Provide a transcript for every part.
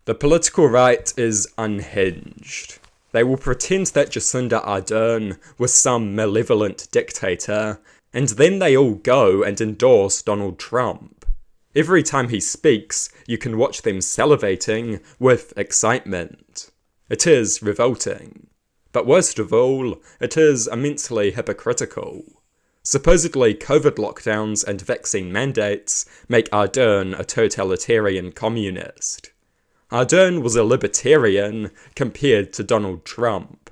The political right is unhinged. They will pretend that Jacinda Ardern was some malevolent dictator, and then they all go and endorse Donald Trump. Every time he speaks, you can watch them salivating with excitement. It is revolting. But worst of all, it is immensely hypocritical. Supposedly COVID lockdowns and vaccine mandates make Ardern a totalitarian communist. Ardern was a libertarian compared to Donald Trump.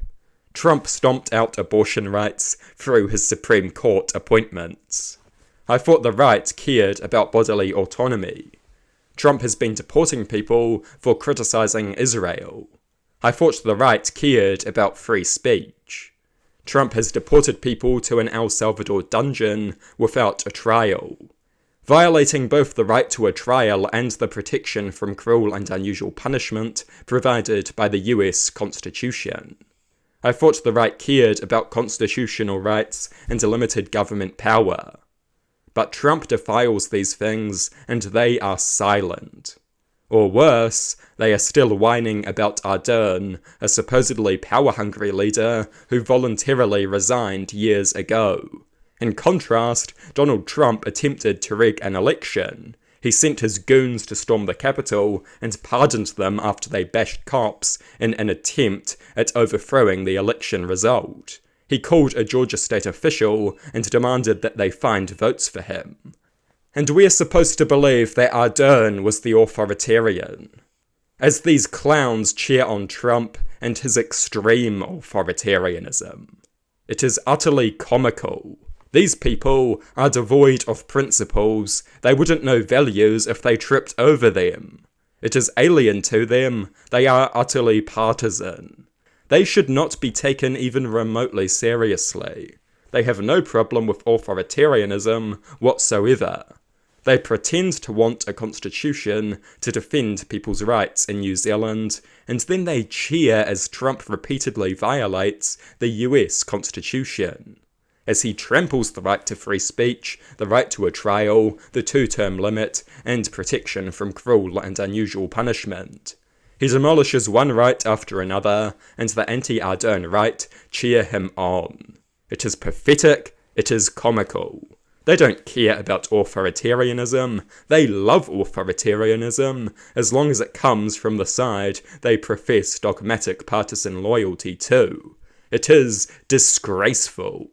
Trump stomped out abortion rights through his Supreme Court appointments. I thought the right cared about bodily autonomy. Trump has been deporting people for criticizing Israel. I thought the right cared about free speech. Trump has deported people to an El Salvador dungeon without a trial, violating both the right to a trial and the protection from cruel and unusual punishment provided by the US Constitution. I thought the right cared about constitutional rights and limited government power. But Trump defiles these things, and they are silent. Or worse, they are still whining about Ardern, a supposedly power-hungry leader who voluntarily resigned years ago. In contrast, Donald Trump attempted to rig an election. He sent his goons to storm the Capitol and pardoned them after they bashed cops in an attempt at overthrowing the election result. He called a Georgia state official and demanded that they find votes for him. And we're supposed to believe that Ardern was the authoritarian. As these clowns cheer on Trump and his extreme authoritarianism. It is utterly comical. These people are devoid of principles. They wouldn't know values if they tripped over them. It is alien to them. They are utterly partisan. They should not be taken even remotely seriously. They have no problem with authoritarianism whatsoever. They pretend to want a constitution to defend people's rights in New Zealand, and then they cheer as Trump repeatedly violates the US Constitution. As he tramples the right to free speech, the right to a trial, the two-term limit, and protection from cruel and unusual punishment. He demolishes one right after another, and the anti-Ardern right cheer him on. It is pathetic, it is comical. They don't care about authoritarianism. They love authoritarianism, as long as it comes from the side they profess dogmatic partisan loyalty to. It is disgraceful.